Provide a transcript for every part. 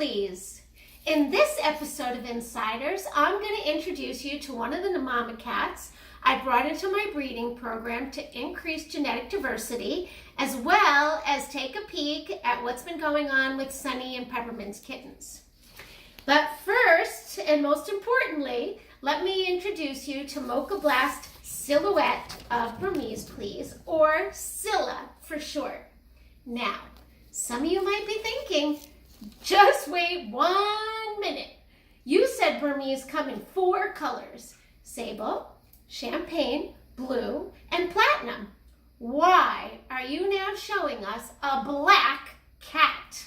please. In this episode of Insiders, I'm going to introduce you to one of the mama cats I brought into my breeding program to increase genetic diversity, as well as take a peek at what's been going on with Sunny and Peppermint's kittens. But first, and most importantly, let me introduce you to Mocha Blast Silhouette of Burmese, please, or Scylla for short. Now, some of you might be thinking, just wait 1 minute. You said Burmese come in 4 colors: sable, champagne, blue, and platinum. Why are you now showing us a black cat?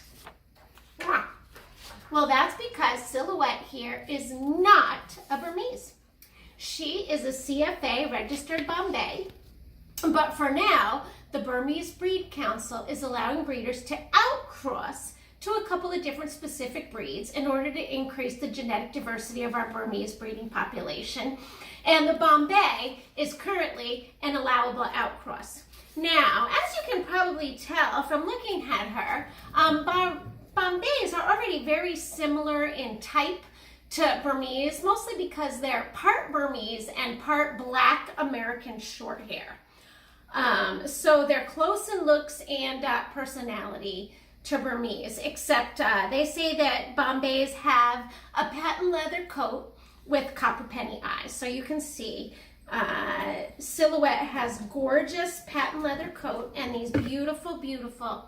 Well, that's because Silhouette here is not a Burmese. She is a CFA registered Bombay, but for now, the Burmese Breed Council is allowing breeders to outcross to a couple of different specific breeds in order to increase the genetic diversity of our Burmese breeding population. And the Bombay is currently an allowable outcross. Now, as you can probably tell from looking at her, Bombays are already very similar in type to Burmese, mostly because they're part Burmese and part Black American short hair. So they're close in looks and personality to Burmese, except they say that Bombays have a patent leather coat with copper penny eyes. So you can see Silhouette has gorgeous patent leather coat and these beautiful, beautiful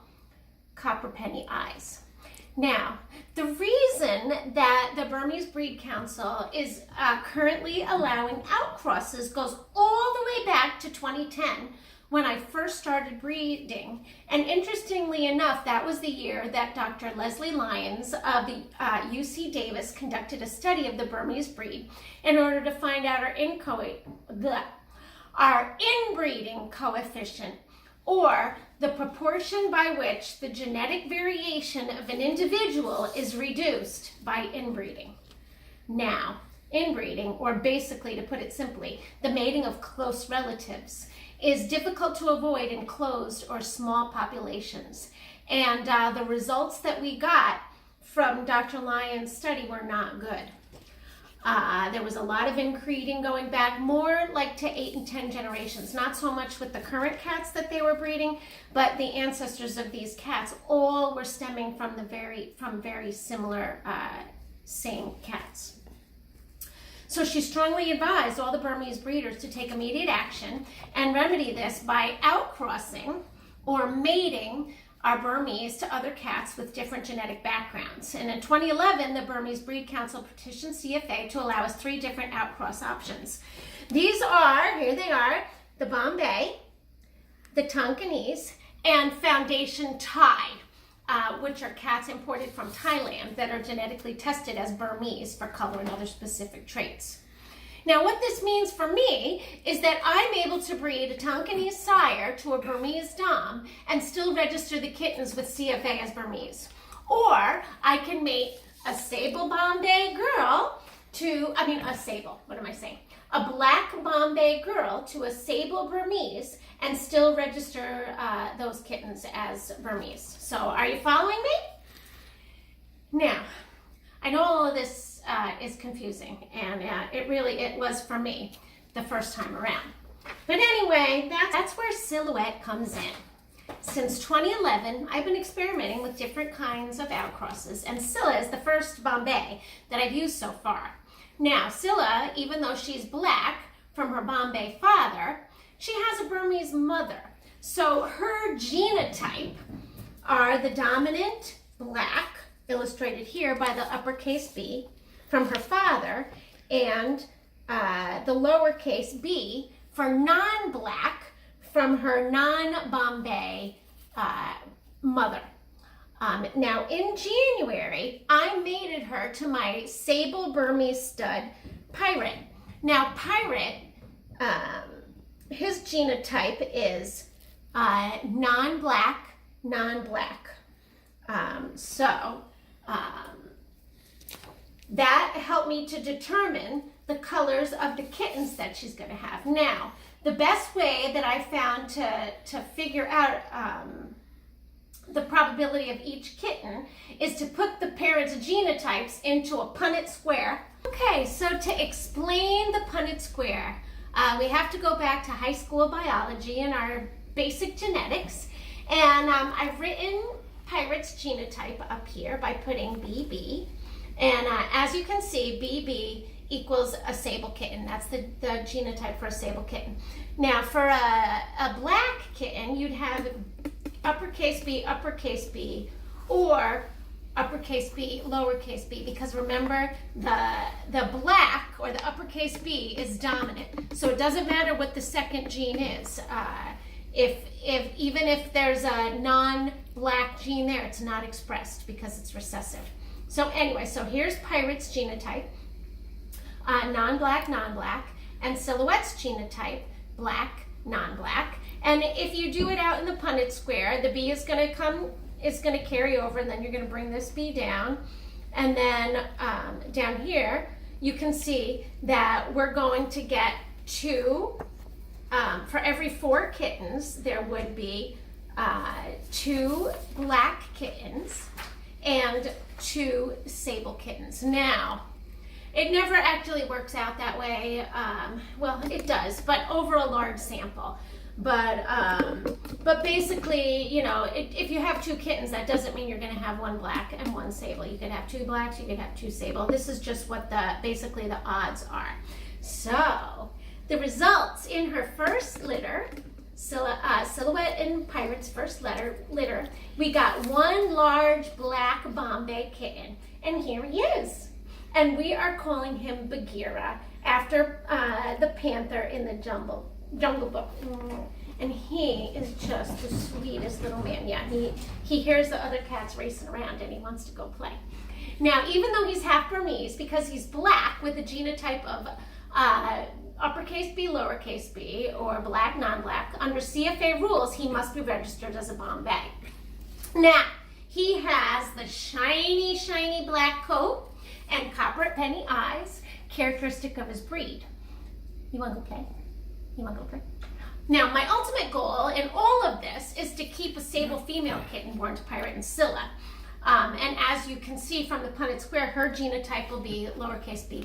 copper penny eyes. Now, the reason that the Burmese Breed Council is currently allowing outcrosses goes all the way back to 2010 when I first started breeding. And interestingly enough, that was the year that Dr. Leslie Lyons of the UC Davis conducted a study of the Burmese breed in order to find out our inbreeding coefficient, or the proportion by which the genetic variation of an individual is reduced by inbreeding. Now, inbreeding, or basically to put it simply, the mating of close relatives, is difficult to avoid in closed or small populations. And the results that we got from Dr. Lyons' study were not good. There was a lot of inbreeding going back more like to 8 and 10 generations, not so much with the current cats that they were breeding, but the ancestors of these cats all were stemming from very similar same cats. So she strongly advised all the Burmese breeders to take immediate action and remedy this by outcrossing or mating our Burmese to other cats with different genetic backgrounds. And in 2011, the Burmese Breed Council petitioned CFA to allow us 3 different outcross options. These are, here they are, the Bombay, the Tonks, and Foundation Thai, which are cats imported from Thailand that are genetically tested as Burmese for color and other specific traits. Now, what this means for me is that I'm able to breed a Tonks sire to a Burmese Dom and still register the kittens with CFA as Burmese. Or I can mate a sable Bombay girl to, a black Bombay girl to a sable Burmese and still register those kittens as Burmese. So are you following me? Now, I know all of this is confusing, and it was for me the first time around. But anyway, that's where Silhouette comes in. Since 2011, I've been experimenting with different kinds of outcrosses, and Scylla is the first Bombay that I've used so far. Now, Scylla, even though she's black from her Bombay father, she has a Burmese mother. So her genotype are the dominant black, illustrated here by the uppercase B, from her father, and the lowercase b for non-black from her non-Bombay mother. Now, in January, I mated her to my sable Burmese stud, Pirate. Now, Pirate, his genotype is non-black, non-black. That helped me to determine the colors of the kittens that she's going to have. Now, the best way that I found to figure out the probability of each kitten is to put the parent's genotypes into a Punnett square. Okay, so to explain the Punnett square, we have to go back to high school biology and our basic genetics. And I've written Pirate's genotype up here by putting BB. And as you can see, BB equals a sable kitten. That's the genotype for a sable kitten. Now, for a black kitten, you'd have uppercase B, or uppercase B, lowercase b, because remember, the black, or the uppercase B, is dominant. So it doesn't matter what the second gene is. Even if there's a non-black gene there, it's not expressed because it's recessive. So anyway, so here's Pirate's genotype, non-black, non-black, and Silhouette's genotype, black, non-black. And if you do it out in the Punnett square, the B is going to carry over, and then you're going to bring this B down. And then down here, you can see that we're going to get two, for every 4 kittens, there would be 2 black kittens and 2 sable kittens. Now, it never actually works out that way. Well, it does, but over a large sample. But basically, you know, if you have 2 kittens, that doesn't mean you're going to have 1 black and 1 sable. You could have 2 blacks, you could have 2 sable. This is just what basically the odds are. So the results in her first litter, Silhouette and Pirate's first litter, we got 1 large black Bombay kitten, and here he is. And we are calling him Bagheera, after the panther in the Jungle Book. And he is just the sweetest little man. Yeah, he hears the other cats racing around and he wants to go play. Now, even though he's half Burmese, because he's black with a genotype of uppercase B, lowercase b, or black, non-black, under CFA rules, he must be registered as a Bombay. Now, he has the shiny, shiny black coat and copper penny eyes, characteristic of his breed. You want to go play? You want to go play? Now, my ultimate goal in all of this is to keep a sable female kitten born to Pirate and Scylla. And as you can see from the Punnett square, her genotype will be lowercase b,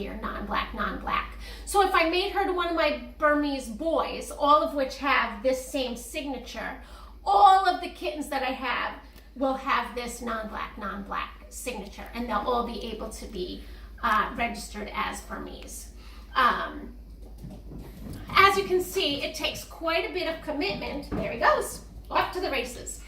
or non-black, non-black. So if I made her to one of my Burmese boys, all of which have this same signature, all of the kittens that I have will have this non-black, non-black signature, and they'll all be able to be registered as Burmese. As you can see, it takes quite a bit of commitment. There he goes, off to the races.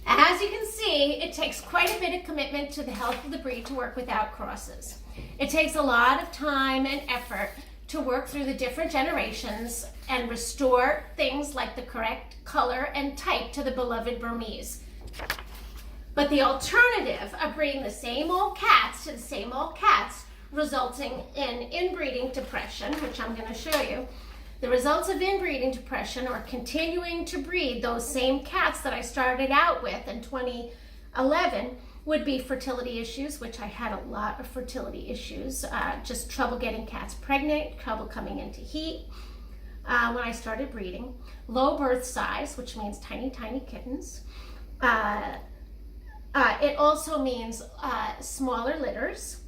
As you can see, it takes quite a bit of commitment to the health of the breed to work with outcrosses. It takes a lot of time and effort to work through the different generations and restore things like the correct color and type to the beloved Burmese. But the alternative of breeding the same old cats to the same old cats, resulting in inbreeding depression, which I'm going to show you. The results of inbreeding depression, or continuing to breed those same cats that I started out with in 2011, would be fertility issues, which I had a lot of fertility issues, just trouble getting cats pregnant, trouble coming into heat when I started breeding, low birth size, which means tiny, tiny kittens. It also means smaller litters,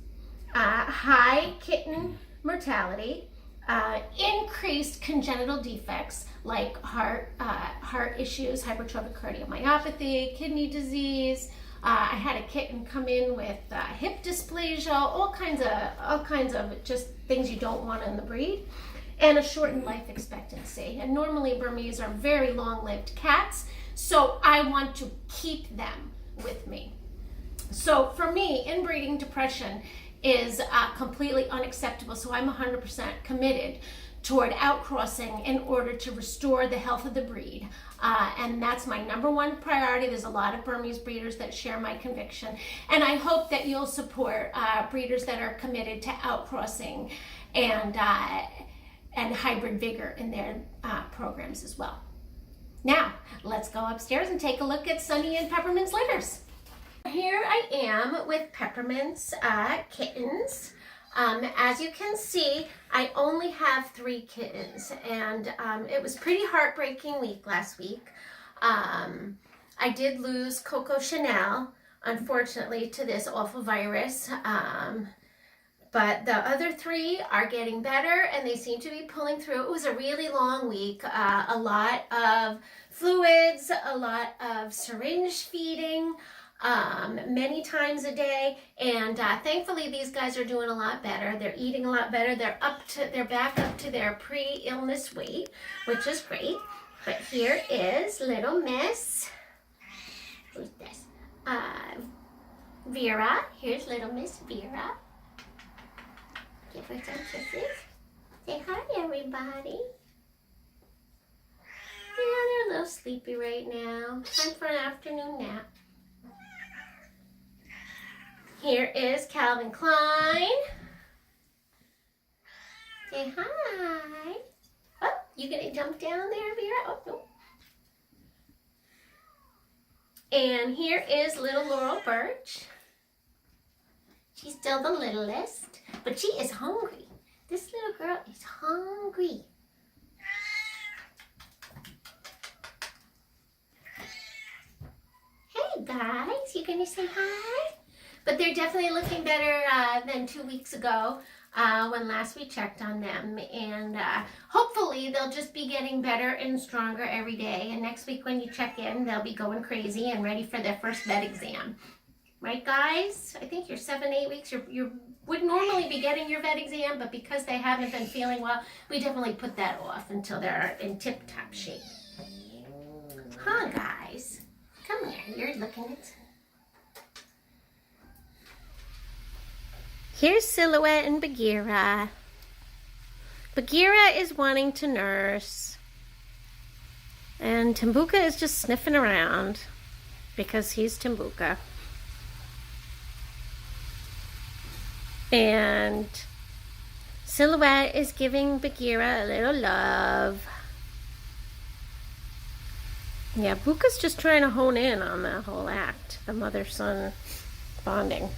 high kitten mortality, increased congenital defects like heart issues, hypertrophic cardiomyopathy, kidney disease. I had a kitten come in with hip dysplasia, all kinds of just things you don't want in the breed, and a shortened life expectancy. And normally Burmese are very long-lived cats, so I want to keep them with me. So for me, inbreeding depression is completely unacceptable, so I'm 100% committed toward outcrossing in order to restore the health of the breed. And that's my #1 priority. There's a lot of Burmese breeders that share my conviction, and I hope that you'll support breeders that are committed to outcrossing and hybrid vigor in their programs as well. Now, let's go upstairs and take a look at Sunny and Peppermint's litters. Here I am with Peppermint's kittens. As you can see, I only have 3 kittens, and it was pretty heartbreaking week last week. I did lose Coco Chanel, unfortunately, to this awful virus. But the other three are getting better and they seem to be pulling through. It was a really long week, a lot of fluids, a lot of syringe feeding, many times a day. And thankfully these guys are doing a lot better. They're eating a lot better. They're back up to their pre-illness weight, which is great. But here is little Miss, who's this? Vera. Here's little Miss Vera. Give her some kisses. Say hi, everybody. Yeah, they're a little sleepy right now. Time for an afternoon nap. Here is Calvin Klein. Say hi. Oh, you gonna jump down there, Vera? Oh, no. And here is little Laurel Birch. She's still the littlest, but she is hungry. This little girl is hungry. Hey guys, you gonna say hi? But they're definitely looking better than 2 weeks ago when last we checked on them. And hopefully they'll just be getting better and stronger every day. And next week when you check in, they'll be going crazy and ready for their first vet exam. Right, guys? I think you're 7, 8 weeks. You would normally be getting your vet exam, but because they haven't been feeling well, we definitely put that off until they're in tip-top shape. Huh, guys? Come here. You're looking at... Here's Silhouette and Bagheera. Bagheera is wanting to nurse. And Tambuka is just sniffing around because he's Tambuka. And Silhouette is giving Bagheera a little love. Yeah, Buka's just trying to hone in on that whole act, the mother-son bonding.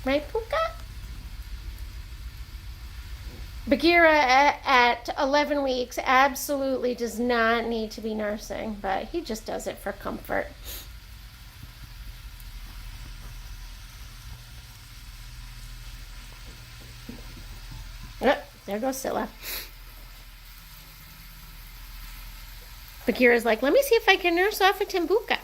Right, Buka? Bagheera at 11 weeks absolutely does not need to be nursing, but he just does it for comfort. Oh, there goes Scylla. Bagheera's like, let me see if I can nurse off a Tambuka.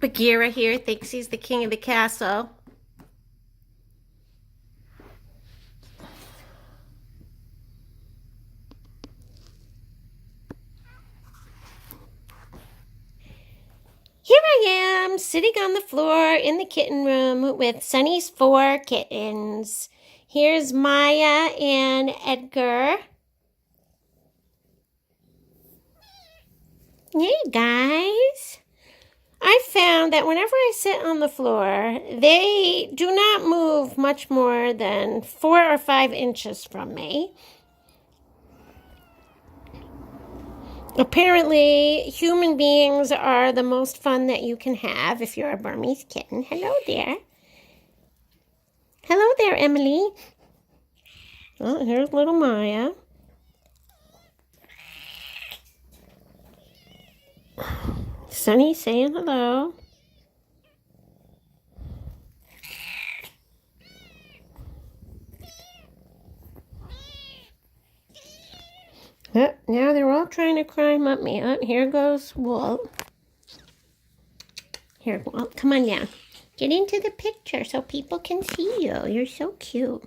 Bagheera here thinks he's the king of the castle. Here I am, sitting on the floor in the kitten room with Sunny's 4 kittens. Here's Maya and Edgar. Hey guys. I found that whenever I sit on the floor, they do not move much more than 4 or 5 inches from me. Apparently, human beings are the most fun that you can have if you're a Burmese kitten. Hello there. Hello there, Emily. Oh, here's little Maya. Sunny saying hello. Oh, now they're all trying to climb up me. Oh, here goes Walt. Here, Walt, come on down. Get into the picture so people can see you. You're so cute.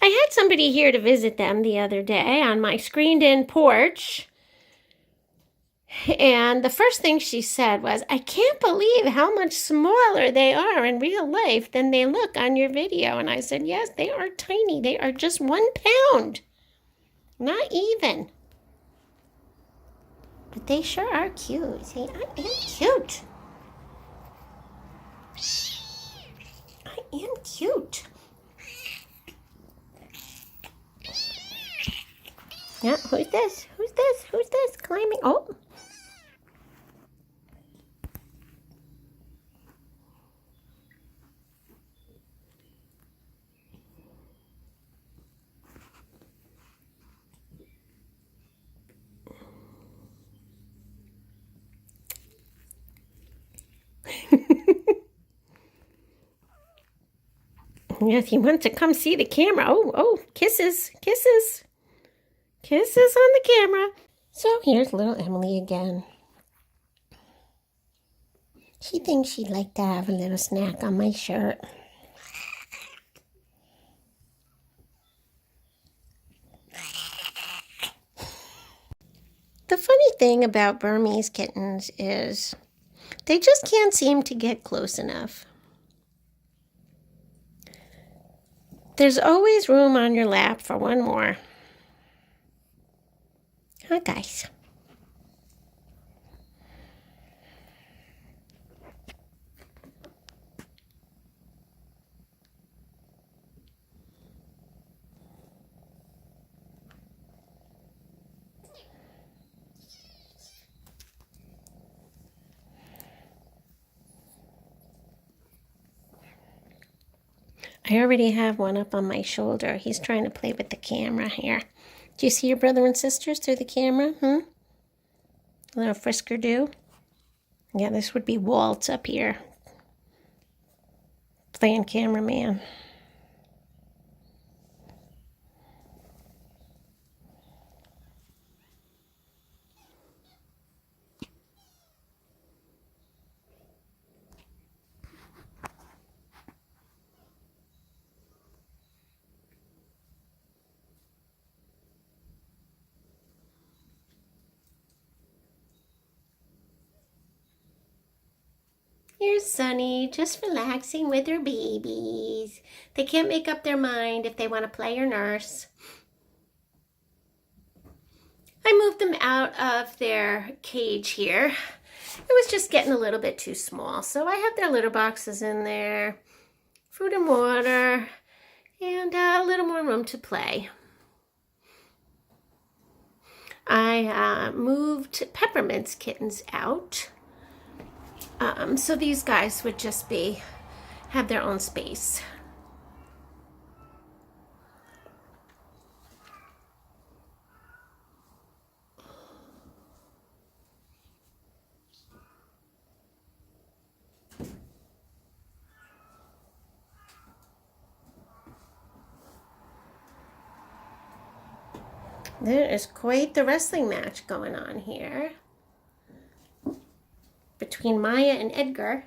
I had somebody here to visit them the other day on my screened-in porch. And the first thing she said was, I can't believe how much smaller they are in real life than they look on your video. And I said, yes, they are tiny. They are just 1 pound. Not even. But they sure are cute. See, I am cute. I am cute. Yeah, who's this? Who's this? Who's this? Climbing. Oh. Yes, he wants to come see the camera. Oh, oh, kisses, kisses. Kisses on the camera. So here's little Emily again. She thinks she'd like to have a little snack on my shirt. The funny thing about Burmese kittens is they just can't seem to get close enough. There's always room on your lap for one more. Huh, guys? I already have one up on my shoulder. He's trying to play with the camera here. Do you see your brother and sisters through the camera? A little frisker do. Yeah, this would be Walt up here, playing cameraman. Here's Sunny, just relaxing with her babies. They can't make up their mind if they want to play or nurse. I moved them out of their cage here. It was just getting a little bit too small, so I have their litter boxes in there, food and water, and a little more room to play. I moved Peppermint's kittens out. So these guys would just have their own space. There is quite the wrestling match going on here between Maya and Edgar.